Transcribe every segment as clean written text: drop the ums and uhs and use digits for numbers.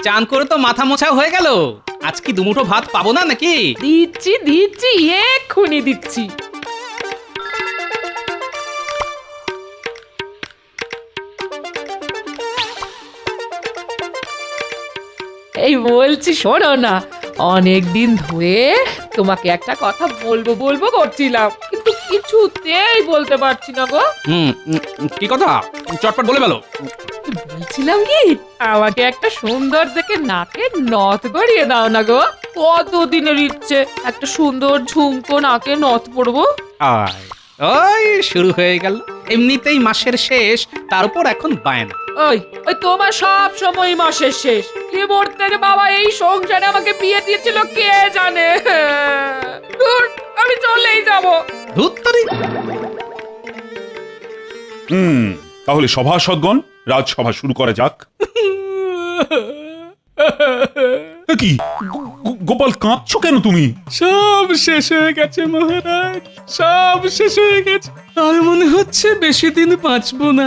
চান করে তো মাথা মোছা হয়ে গেল, আজ কি দুমুঠো ভাত পাবো না নাকি? দিচ্ছি দিচ্ছি, এক্ষুনি দিচ্ছি। এই বলছি, শোনো না, অনেক দিন ধরে তোমাকে একটা কথা বলবো বলবো করছিলাম, কিন্তু কিছুতেই বলতে পারছি না গো। কি কথা? চটপট বলে ফেলো। বলছিলাম কি, আমাকে একটা সুন্দর দেখে নাকের নথ গড়িয়ে দাও না গো। কতদিনের ইচ্ছে একটা সুন্দর ঝুমকো নাকে নথ পরবো। আয়, ওই শুরু হয়ে গেল। এমনিতেই মাসের শেষ, তার উপর এখন বায়না। ওই ওই তোমার সব সময় মাসের শেষ। কি মরতে রে বাবা, এই সংসারে আমাকে বিয়ে দিয়েছিল কে জানে। ধুর, আমি চলেই যাব। ধুত্তরি। তাহলে সভাসদগণ, রাজসভা শুরু করা যাক। কি গোপাল, কাঁদছো কেন তুমি? সব শেষ হয়ে গেছে মহারাজ, সব শেষ হয়ে গেছে। আর মনে হচ্ছে বেশি দিন বাঁচবো না।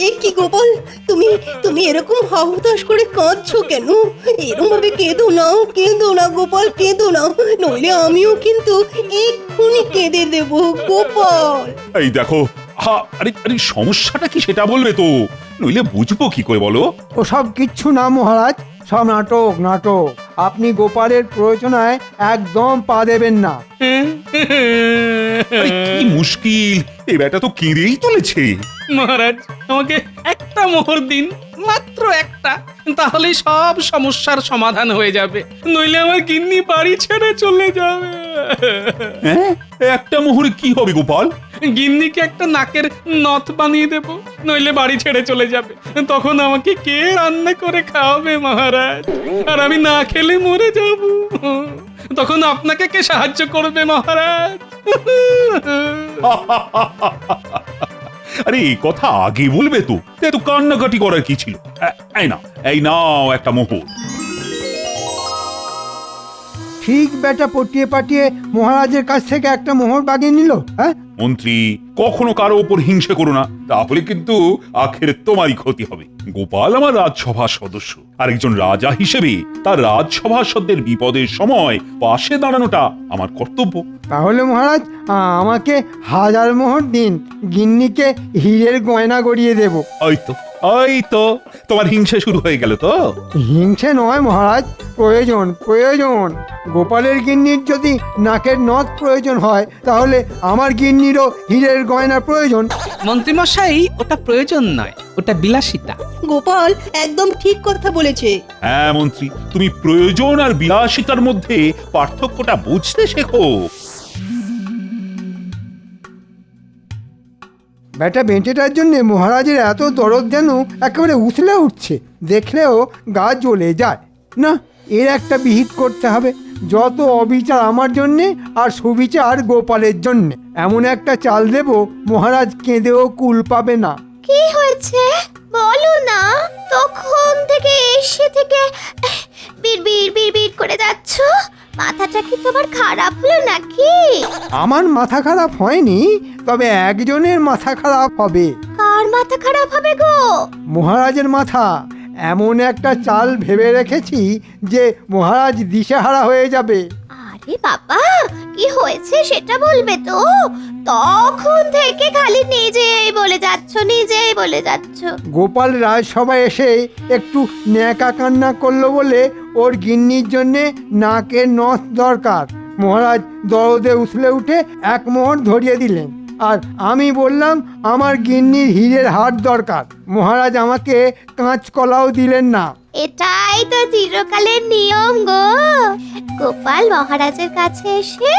এ কি গোপাল, তুমি তুমি এরকম হাহুতাশ করে কাঁদছো কেন? এরকম ভাবে কেঁদো না গোপাল, কেঁদো না, নইলে আমিও কিন্তু এক্ষুনি কেঁদে দেব গোপাল। এই দেখো, আরে আরে সমস্যাটা কি সেটা বলবে তো, নইলে বুঝবো কি করে বলো? ওসব কিচ্ছু না মহারাজ, সব নাটক। আপনি গোপালের প্রয়োজনায় একদম পা দেবেন না। আরে কি মুশকিল, এই ব্যাটা তো কেঁদেই চলেছে। মহারাজ, আমাকে একটা মোহর দিন, মাত্র একটা, তাহলেই সব সমস্যার সমাধান হয়ে যাবে। নইলে আমার গিন্নি বাড়ি ছেড়ে চলে যাবে। হ্যাঁ, একটা মোহরে কি হবে গোপাল? গিন্নিকে একটা নাকের নথ বানিয়ে দেব, নইলে বাড়ি ছেড়ে চলে যাবে। তখন আমাকে কে রান্না করে খাওয়াবে মহারাজ? আর আমি না খেলে মরে যাব। তখন আপনাকে কে সাহায্য করবে মহারাজ? আরে এই কথা আগে বলবে তো, এত কান্নাকাটি করার কি ছিল? এই নাও একটা মোহর। ঠিক বেটা পটিয়ে পাটিয়ে মহারাজের কাছ থেকে একটা মোহর বাগিয়ে নিল। হ্যাঁ, মন্ত্রী, কখনো কারো ওপর হিংসে করো না, তাহলে কিন্তু আখের তোমারই ক্ষতি হবে। গোপাল আমার রাজসভার সদস্য, আর একজন রাজা হিসেবে তার রাজসভাসদের বিপদের সময় পাশে দাঁড়ানোটা আমার কর্তব্য। তাহলে মহারাজ আমাকে 1000 মোহর দিন, গিন্নিকে হীরের গয়না গড়িয়ে দেব। ওই তো তোমার হিংসা শুরু হয়ে গেল তো। হিংসে নয় মহারাজ, প্রয়োজন। গোপালের গিন্নির যদি নাকের নথ প্রয়োজন হয়, তাহলে আমার গিন্নিরও হীরের গয়না প্রয়োজন। মন্ত্রীমশাই, ওটা প্রয়োজন নয়, ওটা বিলাসিতা। গোপাল একদম ঠিক কথা বলেছে। হ্যাঁ মন্ত্রী, তুমি প্রয়োজন আর বিলাসিতার মধ্যে পার্থক্যটা বুঝতে শেখো। বেটা বেঁটেটার জন্য মহারাজের এত দরদ যেন একেবারে উথলে উঠছে, দেখলেও গা জ্বলে যায়। না, এর একটা বিহিত করতে হবে। যত অবিচার আমার জন্যে আর সুবিচার গোপালের জন্যে, এমন একটা চাল দেব মহারাজ কেঁদেও কুল পাবে না। কি হয়েছে বলো না, তখন থেকে এসে থেকে বিড় করে যাচ্ছ। মাথাটা কি তোমার খারাপ হলো নাকি? আমার মাথা খারাপ হয়নি, তবে একজনের মাথা খারাপ হবে। কার মাথা খারাপ হবে গো? মহারাজের মাথা। এমন একটা চাল ভেবে রেখেছি যে মহারাজ দিশেহারা হয়ে যাবে। আরে বাবা, কি হয়েছে সেটা বলবে তো। তখন থেকে খালি নিজেই বলে যাচ্ছ। গোপাল রাজসভায় এসে একটু ন্যাকা কান্না করলো বলে ওর গিন্নির জন্যে নাকের নথ দরকার। মহারাজ দরদে উছলে উঠে 1 মোহর ধরিয়ে দিলেন, আর আমি বললাম আমার গিন্নির হীরের হার দরকার। মহারাজ আমাকে কাঁচকলাও দিলেন না। এটাই তো চিরকালের নিয়ম গো। গোপাল মহারাজের কাছে এসে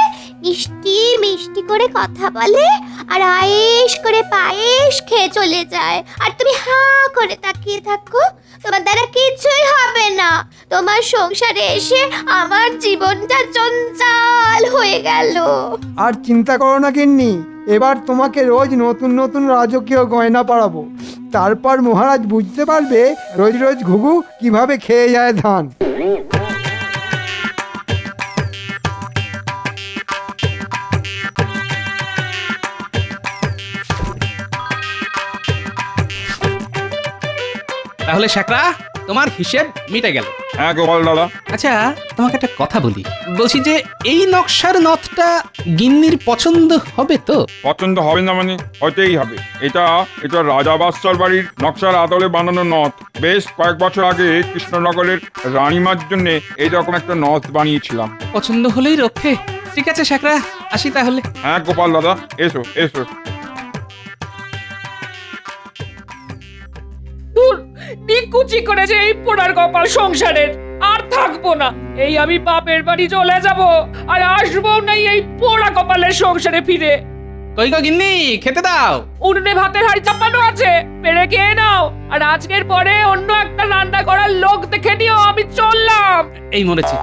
মিষ্টি করে কথা বলে, আর আয়েশ করে পায়েস খেয়ে চলে যায়, আর তুমি হাঁ করে তাকিয়ে থাকো। তোমার দ্বারা কিছুই হবে না। তোমার সংসারে এসে আমার জীবনটা চঞ্চল হয়ে গেল। আর চিন্তা করো না গিন্নি, এবার তোমাকে রোজ নতুন রাজকীয় গয়না পরাবো। তারপর মহারাজ বুঝতে পারবে রোজ ঘুঘু কিভাবে খেয়ে যায় ধান। তাহলে শেখরা, তোমার হিসেব মিটে গেল। হ্যাঁ গোপাল দাদা। আচ্ছা তোমাকে একটা কথা বলি, বলছি যে এই নকশার নথটা গিন্নির পছন্দ হবে তো? পছন্দ হবে না মানে হতেই হবে। এটা এটা রাজা বাদশার বাড়ির নকশার আদলে বানানো নথ। বেশ কয়েক বছর আগে কৃষ্ণনগরের রানীমার জন্য এইরকম একটা নথ বানিয়েছিলাম। পছন্দ হলেই রক্ষে। ঠিক আছে শেখরা, আসি তাহলে। হ্যাঁ গোপাল দাদা, এসো এসো। দূর নিকুচি করেছে এই পোড়ার কপাল সংসারের। আর থাকবো না, এই আমি বাপের বাড়ি চলে যাব, আর আসবো না এই পোড়া কপালের সংসারে ফিরে। কই গো গিন্নি, খেতে দাও। উনুনে ভাতের হাড়ি চাপানো আছে, পেরে খেয়ে নাও। আর আজকের পরে অন্য একটা রান্না করার লোক দেখে নিও, আমি চললাম। এই মরেছে,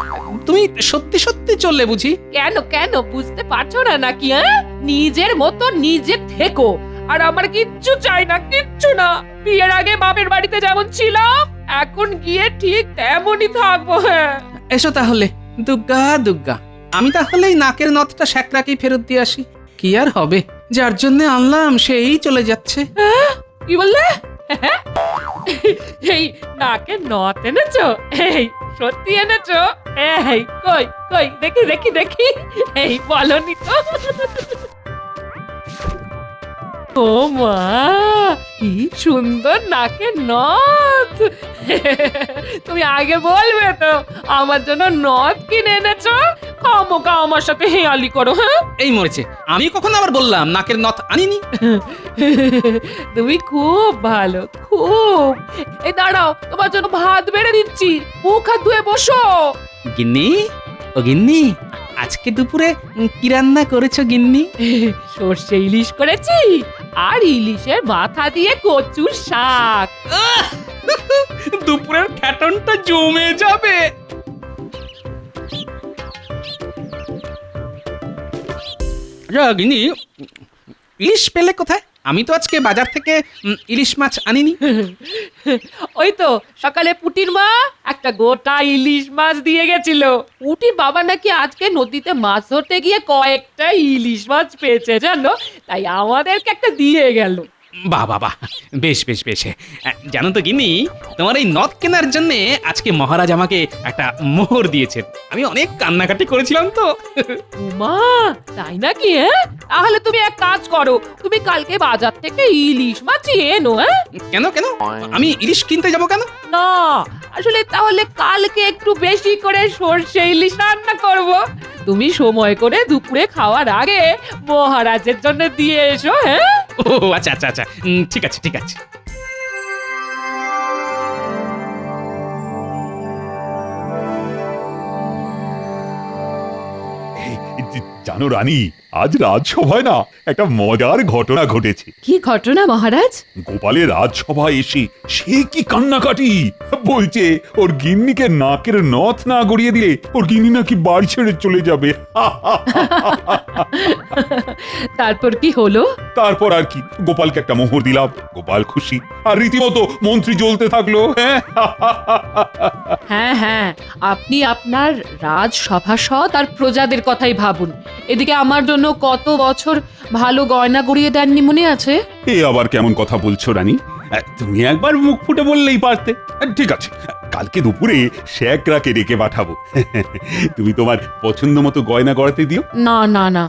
তুমি সত্যি সত্যি চললে বুঝি? কেন কেন বুঝতে পারছো না নাকি? হ্যাঁ, নিজের মতো নিজে থেকো, আর আমার কিচ্ছু চাই না, কিচ্ছু না। বিয়ের আগে বাপের বাড়িতে যেমন ছিলাম, এখন গিয়ে ঠিক তেমনই থাকবো। হ্যাঁ এসো তাহলে। দুগ্গা দুগ্গা, আমি তাহলে এই নাকের নথটা শেখরাকেই ফেরত দিয়ে আসি। কি আর হবে, যার জন্য আনলাম সেই চলে যাচ্ছে। কি বললে? এই নাকে নথ এনেছো? এই সত্যি এনেছো? এই কই কই দেখি দেখি দেখি। এই বলনি তো। ও মা, কি সুন্দর নাকের নথ। তুমি আগে বলবে তো, আমার জন্য নথ কিনে এনেছো। খামোকা আমার সাথে হেয়ালি করো। হ্যাঁ, এই মরেছে, আমি কখন আবার বললাম নাকের নথ আনিনি? তুমি খুব ভালো, খুব। এই দাঁড়াও, তোমার জন্য ভাত বেড়ে দিচ্ছি, মুখ হাত ধুয়ে বসো। গিন্নি, ও গিন্নি, আজকে দুপুরে কি রান্না করেছো গিন্নি? সর্ষে ইলিশ করেছি, আর ইলিশের মাথা দিয়ে কচুর শাক। দুপুরের খ্যাটনটা জমে যাবে। গিন্নি, ইলিশ পেলে কোথায়? আমি তো আজকে বাজার থেকে ইলিশ মাছ আনিনি। ওই তো সকালে পুটির মা একটা গোটা ইলিশ মাছ দিয়ে গেছিল। পুটির বাবা নাকি আজকে নদীতে মাছ ধরতে গিয়ে কয়েকটা ইলিশ মাছ পেয়েছে জানো, তাই আমাদেরকে একটা দিয়ে গেল। বাহ বাহ বাহ, বেশ বেশ বেশ। জানো তো গিন্নি, তোমার এই নথ কেনার জন্য আজকে মহারাজ আমাকে একটা মোহর দিয়েছেন। আমি অনেক কান্নাকাটি করেছিলাম তো। উমা, তাই নাকি? হ্যাঁ, তাহলে তুমি এক কাজ করো, তুমি কালকে বাজার থেকে ইলিশ মাছ এনো। হ্যাঁ, কেন কেন, আমি ইলিশ কিনতে যাব কেন? না, আসলে তাহলে কালকে একটু বেশি করে সর্ষে ইলিশ রান্না করব। তুমি সময় করে দুপুরে খাওয়ার আগে মহারাজের জন্য দিয়ে এসো। হ্যাঁ, ও আচ্ছা আচ্ছা আচ্ছা, ঠিক আছে ঠিক আছে। জানো রানী, আজ রাজসভায় না একটা মজার ঘটনা ঘটেছে। কি ঘটনা মহারাজ? গোপালের রাজসভায় এসে সে কি কান্নাকাটি বলছে, ওর গিন্নিকে নাকের নথ না গড়িয়ে দিলে ওর গিন্নি নাকি বাড়ি ছেড়ে চলে যাবে। তারপর কি হলো? তারপর আর কি, গোপালকে একটা মোহর দিলাম, গোপাল খুশি, আর রীতিমতো মন্ত্রী জ্বলতে থাকলো। হ্যাঁ হ্যাঁ, আপনি আপনার রাজসভাসদ আর প্রজাদের কথাই ভাবুন। এদিকে আমার জন্য কত বছর ভালো গয়না গড়িয়ে দেননি, মনে আছে? এ আবার কেমন কথা বলছো রানী? তুমি একবার মুখ ফুটে বললেই পারতে। ঠিক আছে, কালকে দুপুরে শেখরাকে ডেকে পাঠাবো। তুমি তোমার পছন্দ মতো গয়না গড়াতে দিও। না না না,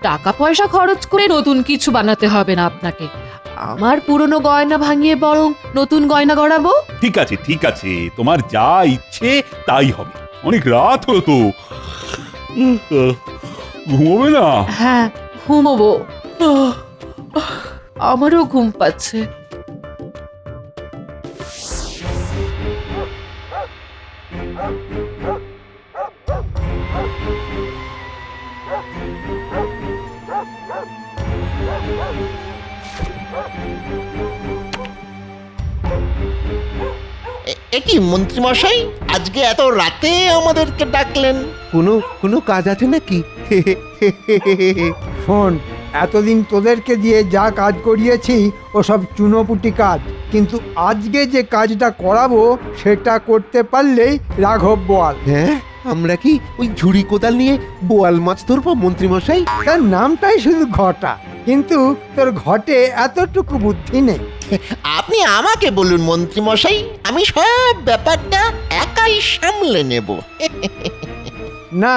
টাকা পয়সা খরচ করে নতুন কিছু বানাতে হবে না আপনাকে। আমার পুরনো গয়না ভাঙিয়ে বরং নতুন গয়না গড়াবো। ঠিক আছে ঠিক আছে, তোমার যা ইচ্ছে তাই হবে। অনেক রাত হলো তো, ঘুমোবে না? হ্যাঁ, ঘুমোবো। আমারও ঘুম পাচ্ছে। কি মন্ত্রীমশাই, আজকে এত রাতে আমাদেরকে ডাকলেন? কোনো কাজ আছে নাকি? শোন, এতদিন তোদেরকে দিয়ে যা কাজ করিয়েছি ওসব চুনোপুটি কাজ, কিন্তু আজকে যে কাজটা করাবো সেটা করতে পারলেই রাঘব বোয়াল। হ্যাঁ, আমরা কি ওই ঝুড়ি কোদাল নিয়ে বোয়াল মাছ ধরবো মন্ত্রীমশাই? তার নামটাই শুধু ঘটা, কিন্তু তোর ঘটে এতটুকু বুদ্ধি নেই। আপনি আমাকে বলুন মন্ত্রী মশাই, আমি সব ব্যাপারটা একাই সামলে নেব। না,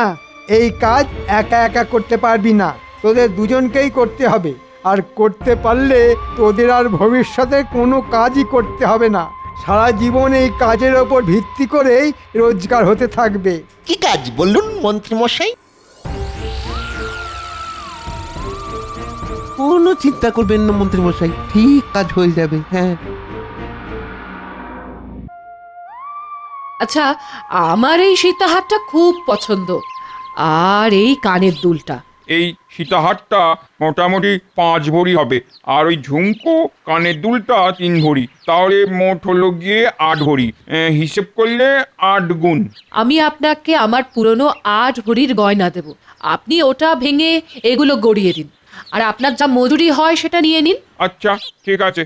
এই কাজ একা একা করতে পারবি না, তোদের দুজনকেই করতে হবে। আর করতে পারলে তোদের আর ভবিষ্যতে কোনো কাজই করতে হবে না। সারা জীবন এই কাজের ওপর ভিত্তি করেই রোজগার হতে থাকবে। কি কাজ বলুন মন্ত্রী মশাই? কোনো চিন্তা করবেন না মন্ত্রী মশাই, ঠিক কাজ হয়ে যাবে। হ্যাঁ, আচ্ছা, আমার এই সীতাহারটা খুব পছন্দ, আর এই কানের দুলটা। এই সীতাহারটা মোটামুটি 5 ভরি হবে, আর ওই ঝুমকো কানের দুলটা 3 ভরি, তাহলে মোট হলো গিয়ে 8 ভরি। হিসেব করলে 8 গুণ। আমি আপনাকে আমার পুরনো 8 ভরির গয়না দেব, আপনি ওটা ভেঙে এগুলো গড়িয়ে দিন, আর আপনার যা মজুরি হয় সেটা নিয়ে নিন। আচ্ছা, ঠিক আছে।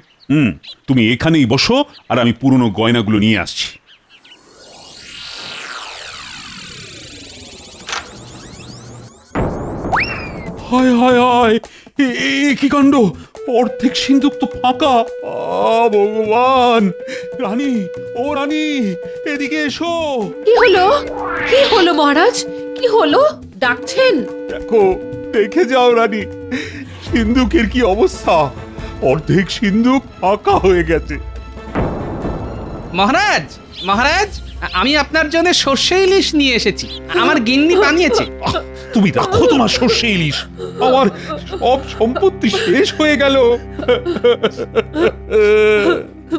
তুমি এখানেই বসো, আর আমি পুরনো গয়নাগুলো নিয়ে আসছি। হায় হায় হায়, কি কাণ্ড! অর্ধেক সিন্ধুক তো ফাঁকা। ভগবান! রানী, ও রানী, এদিকে এসো। কি হলো? কি হলো মহারাজ? কি হলো? ডাকছেন? দেখো, দেখে যাও রানী, সিন্ধুকের কি অবস্থা। অর্ধেক সিন্ধুক ফাঁকা হয়ে গেছে। মহারাজ, মহারাজ, আমি আপনার জন্য সর্ষে ইলিশ নিয়ে এসেছি, আমার গিন্নি বানিয়েছে। তুমি রাখো তোমার সর্ষে ইলিশ, আমার সব সম্পত্তি শেষ হয়ে গেল।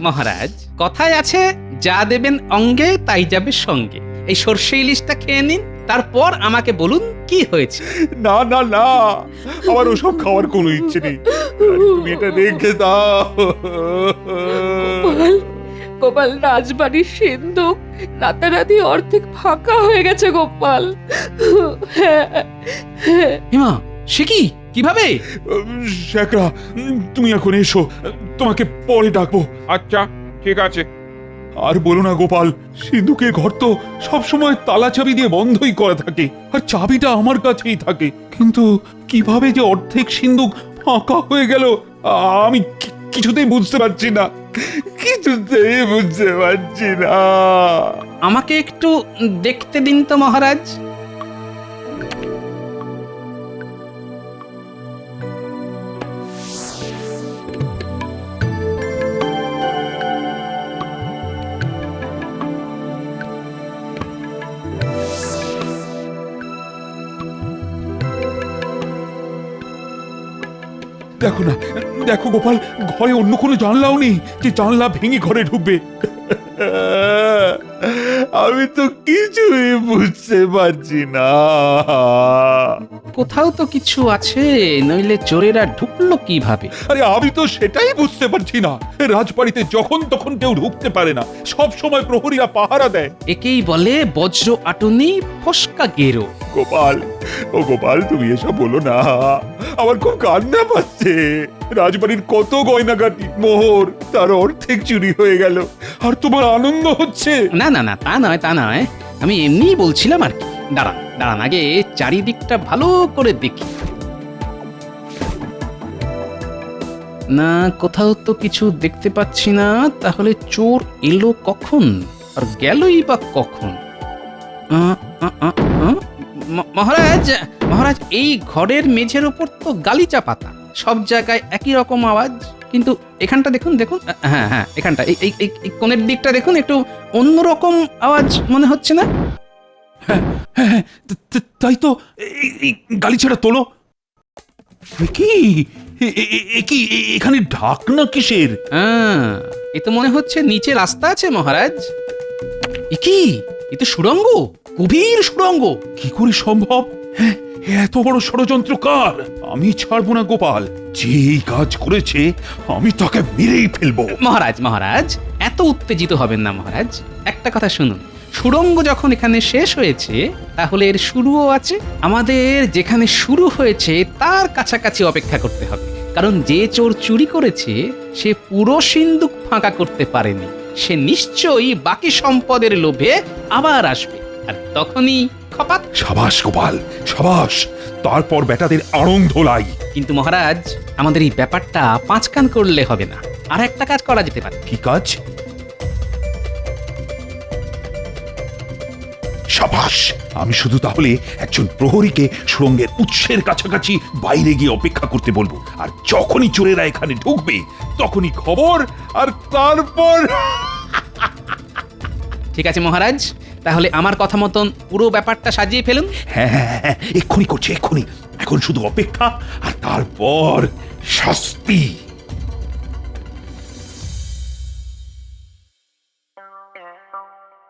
মহারাজ, কথায় আছে, যা দেবেন অঙ্গে তাই যাবে সঙ্গে। এই সর্ষে ইলিশটা খেয়ে নিন, তারপর আমাকে বলুন কি হয়েছে। না না না, আমার ওসব খাওয়ার কোনো ইচ্ছে নেই, তুমি এটা রেখে দাও। গোপাল, গোপাল, রাজবাড়ির সিন্ধুক রাতারাতি অর্ধেক ফাঁকা হয়ে গেছে গোপাল। হিমা, সে কি? কিভাবে? শেখরা, তুমি এখন এসো, তোমাকে পরে ডাকবো। আচ্ছা, ঠিক আছে। আর বলো না গোপাল, সিন্ধুকের ঘর তো সবসময় তালা চাবি দিয়ে বন্ধই করা থাকে, আর চাবিটা আমার কাছেই থাকে। কিন্তু কিভাবে যে অর্ধেক সিন্ধুক ফাঁকা হয়ে গেল, আমি কিছুতেই বুঝতে পারছি না, কিছুতেই বুঝতে পারছি না। আমাকে একটু দেখতে দিন তো মহারাজ। দেখো না, দেখো গোপাল, ঘরে অন্য কোনো জানলাও নেই যে জানলা ভেঙে ঘরে ঢুকবে। আমি তো কিছুই বুঝতে পারছি না। কোথাও তো কিছু আছে, নইলে চোরেরা ঢুকলো কিভাবে? আরে আমি তো সেটাই বুঝতে পারছি না। রাজবাড়িতে যখন তখন কেউ ঢুকতে পারে না, সব সময় প্রহরীরা পাহারা দেয়। একেই বলে বজ্র আটুনি ফসকা গেরো। গোপাল, ও গোপাল, তুমি এসব বলো না, আমার খুব কান্না পাচ্ছে। রাজবাড়ির কত গয়নাগাটি, মোহর, তার অর্ধেক চুরি হয়ে গেল, আর তোমার আনন্দ হচ্ছে। না না না, তা নয়, তা নয়, আমি এমনিই বলছিলাম আর কি। দাঁড়ান দাঁড়ান, আগে চারিদিকটা ভালো করে দেখি। না, কোথাও তো কিছু দেখতে পাচ্ছি না। তাহলে চোর এলো কখন আর গেলই বা কখন? মহারাজ, মহারাজ, এই ঘরের মেঝের উপর তো গালিচা পাতা, সব জায়গায় একই রকম আওয়াজ। কিন্তু এখানটা দেখুন, দেখুন, হ্যাঁ হ্যাঁ, এখানটা, এই এই এই কোণের দিকটা দেখুন, একটু অন্যরকম আওয়াজ মনে হচ্ছে না? তাই তো, এই গালিচাটা তোলো। কি কি এখানে ঢাকনা কিসের? এ তো মনে হচ্ছে নিচে রাস্তা আছে মহারাজ। এ কি? এ তো সুড়ঙ্গ, গভীর সুড়ঙ্গ। কি করে সম্ভব? এত বড় ষড়যন্ত্র কার? আমি ছাড়বো না গোপাল, যে এই কাজ করেছে আমি তাকে মেরেই ফেলবো। মহারাজ, মহারাজ, এত উত্তেজিত হবেন না মহারাজ। একটা কথা শুনুন, সুড়ঙ্গ যখন এখানে শেষ হয়েছে, তাহলে এর শুরুও আছে। আমাদের যেখানে শুরু হয়েছে তার কাছাকাছি অপেক্ষা করতে হবে, কারণ যে চোর চুরি করেছে সে পুরো সিন্ধুক ফাঁকা করতে পারেনি। সে নিশ্চয়ই বাকি সম্পদের লোভে আবার আসবে, আর তখনই খপাত। সাবাস গোপাল, সাবাস। তারপর বেটাদের আনন্দ লাই। কিন্তু মহারাজ, আমাদের এই ব্যাপারটা পাঁচ কান করলে হবে না। আর একটা কাজ করা যেতে পারে। কি কাজ? সাবাস! আমি শুধু তাহলে একজন প্রহরীকে সুড়ঙ্গের উৎসের কাছাকাছি বাইরে গিয়ে অপেক্ষা করতে বলবো, আর যখনই চোরেরা এখানে ঢুকবে তখনই খবর, আর তারপর ঠিক আছে মহারাজ, তাহলে আমার কথা মতন পুরো ব্যাপারটা সাজিয়ে ফেলুন। হ্যাঁ হ্যাঁ হ্যাঁ, এক্ষুনি করছি এক্ষুনি। এখন শুধু অপেক্ষা আর তারপর শাস্তি।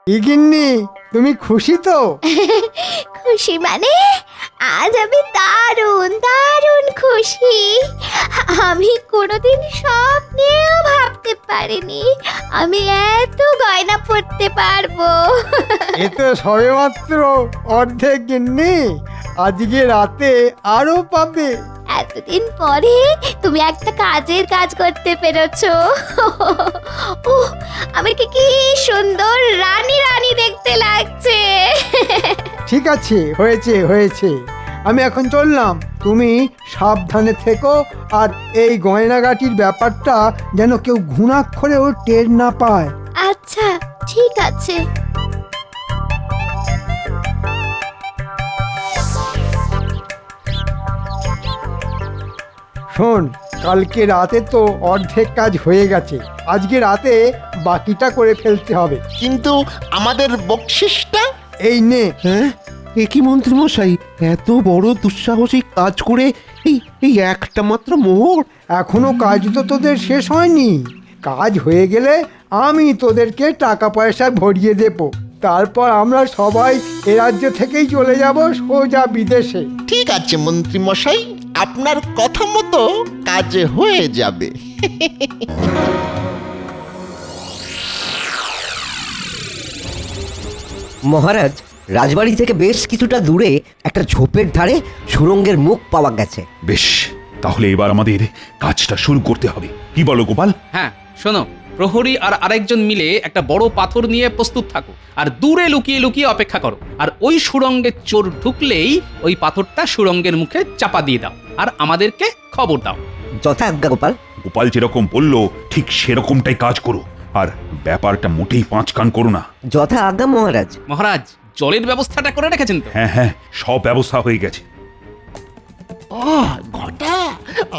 কি গিন্নি, তুমি খুশি তো? খুশি মানে আজ আমি দারুণ দারুণ খুশি। আমি কোনোদিন স্বপ্নেও ভাবতে পারিনি আমি এত গয়না পরতে পারবো। এ তো সবেমাত্র অর্ধেক গিন্নি, আজকে রাতে আরো পাবে। এতদিন পরে তুমি একটা কাজের কাজ করতে পেরেছো। ওহ, আমার কি সুন্দর রানী রানী দেখতে লাগছে। ঠিক আছে, হয়েছে হয়েছে, আমি এখন চললাম। তুমি সাবধানে থেকো, আর এই গয়নাগাটির ব্যাপারটা যেন কেউ ঘুণাক্ষরেও টের না পায়। আচ্ছা ঠিক আছে। শোন, কালকে রাতে তো অর্ধেক কাজ হয়ে গেছে, আজকে রাতে বাকিটা করে ফেলতে হবে। কিন্তু আমাদের বকশিসটা? এই নে। হ্যাঁ, এ কি মন্ত্রী মশাই, এত বড় দুঃসাহসিক কাজ করে এই এই একটা মাত্র মোহর? এখনো কাজ তো তোদের শেষ হয়নি। কাজ হয়ে গেলে আমি তোদেরকে টাকা পয়সা ভরিয়ে দেব। তারপর আমরা সবাই এ রাজ্য থেকেই চলে যাব সোজা বিদেশে। ঠিক আছে মন্ত্রী মশাই, আপনার কথা মতো কাজ হয়ে যাবে। মহারাজ, রাজবাড়ি থেকে বেশ কিছুটা দূরে একটা ঝোপের ধারে সুড়ঙ্গের মুখ পাওয়া গেছে। বেশ, তাহলে এবার আমাদের কাজটা শুরু করতে হবে। কি বলো গোপাল? হ্যাঁ শোনো, প্রহরী আর আরেকজন মিলে একটা বড় পাথর নিয়ে প্রস্তুত থাকো, আর দূরে লুকিয়ে লুকিয়ে অপেক্ষা করো। আর ওই সুড়ঙ্গের চোর ঢুকলেই ওই পাথরটা সুড়ঙ্গের মুখে চাপা দিয়ে দাও, আর আমাদেরকে খবর দাও। যথা আজ্ঞা গোপাল। গোপাল যেরকম বললো ঠিক সেরকমটাই কাজ করো, আর ব্যাপারটা মোটেই পাঁচ কান করো না। যথা আজ্ঞা মহারাজ। মহারাজ, জলের ব্যবস্থাটা করে রেখেছেন তো? হ্যাঁ হ্যাঁ, সব ব্যবস্থা হয়ে গেছে। ঘটা,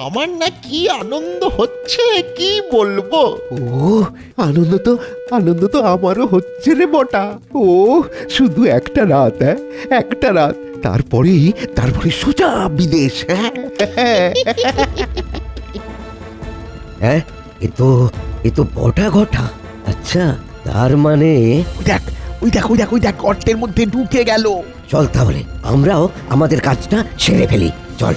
আমার না কি আনন্দ হচ্ছে কি বলবো। ও, আনন্দ তো আমারও হচ্ছে রে বটা। ও, শুধু একটা রাত, একটা রাত, তারপরে সোজা বিদেশ। হ্যাঁ, এ তো বটা ঘটা। আচ্ছা, তার মানে ওই দেখ গর্তের মধ্যে ঢুকে গেল। চল তাহলে আমরাও আমাদের কাজটা সেরে ফেলি, চল।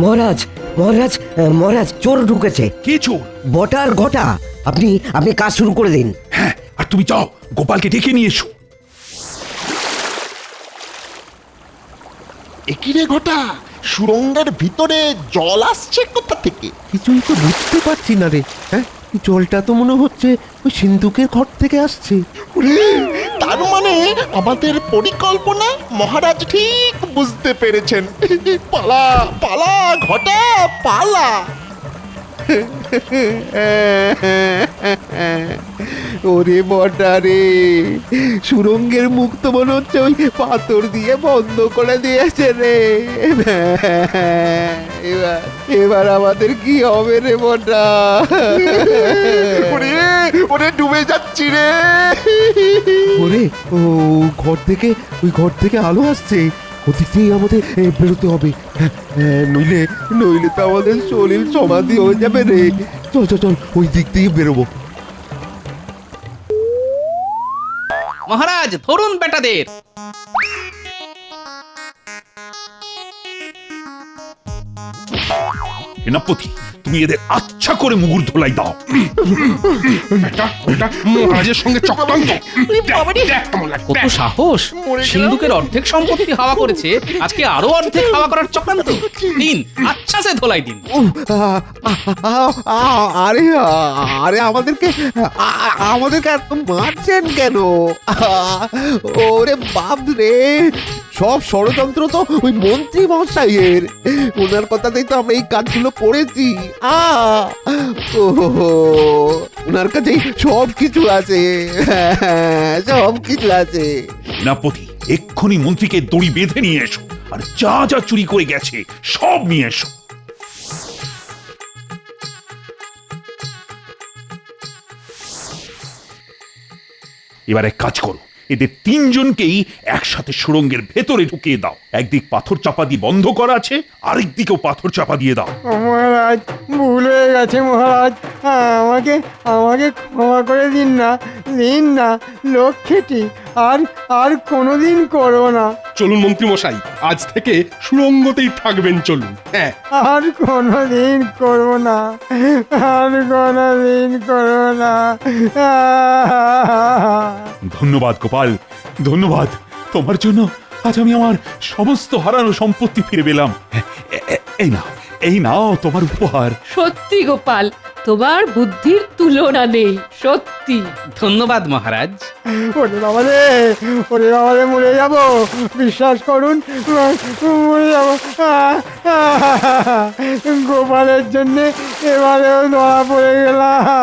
মহারাজ মহারাজ মহারাজ, চোর ঢুকেছে। কে চোর? বটার ঘটা। আপনি কাজ শুরু করে দিন। হ্যাঁ, আর তুমি যাও গোপালকে ডেকে নিয়ে এসো। একিরে ঘটা, সুরঙ্গের ভিতরে জল আসছে কোথা থেকে? কিছুই তো বুঝতে পারছি না রে। হ্যাঁ, জলটা তো মনে হচ্ছে ওই সিন্ধুকের ঘর থেকে আসছে। ওরে, তার মানে আমাদের পরিকল্পনা মহারাজ ঠিক বুঝতে পেরেছেন। পালা পালা ঘটা, পালা। ওরে বটা রে, সুরঙ্গের মুখ তো মনে হচ্ছে ওই পাথর দিয়ে বন্ধ করে দিয়েছে রে। এবার আমাদের কি হবে রে বটা? ওরে ওরে, ডুবে যাচ্ছি রে। ওরে, ও ওই ঘর থেকে আলো আসছে। ওদিকেই আমাদের বেরোতে হবে। নইলে তো আমাদের শরীর সমাধি হয়ে যাবে রে। চল ওই দিক দিয়ে বেরোবো। মহারাজ, ধরুন বেটাদের। সেনাপতি, তুমি এদের আচ্ছা করে মুগুর ধোলাই দাও। এটা মহারাজের সঙ্গে চক্রান্ত। কত সাহস! সিন্ধুকের অর্ধেক সম্পত্তি হাওয়া করেছে, আজকে আরো অর্ধেক হাওয়া করার চক্রান্ত। দিন আচ্ছা সে ধোলাই দিন। আরে আরে আমাদেরকে এত মারছেন কেন? ওরে বাপ রে, সব ষড়যন্ত্র তো ওই মন্ত্রী মশাইয়ের। ওনার কথাতেই তো আমরা এই কাজগুলো করেছি। ওনার কাছেই সব কিছু আছে, সব কিছু আছে। সেনাপতি, এক্ষুনি মন্ত্রীকে দড়ি বেঁধে নিয়ে এসো, আর যা যা চুরি করে গেছে সব নিয়ে এসো। এবার এক কাজ করো, এদের তিনজনকেই একসাথে সুড়ঙ্গের ভেতরে ঢুকিয়ে দাও। একদিক পাথর চাপা দিয়ে বন্ধ করা আছে, আরেক দিকেও পাথর চাপা দিয়ে দাও। মহারাজ, ভুল হয়ে গেছে মহারাজ। আমাকে আমাকে ক্ষমা করে দিন না লক্ষ্মীটি। আর কোনোদিন করবো না। চলুন মন্ত্রী মশাই, আজ থেকে সুড়ঙ্গতেই থাকবেন, চলুন। হ্যাঁ, আর কোনোদিন করবো না, আর কোনোদিন করবো না। ধন্যবাদ গোপাল, ধন্যবাদ। তোমার জন্য আজ আমি আমার সমস্ত হারানো সম্পত্তি ফিরে পেলাম। এই নাও তোমার উপহার। সত্যি গোপাল, তোমার বুদ্ধির তুলনা নেই, সত্যি। ধন্যবাদ মহারাজ। ওরে বাবারে মরে যাব, বিশ্বাস করুন, মরে যাব। গোপালের জন্যে এবারেও ধরা পড়ে গেলাম।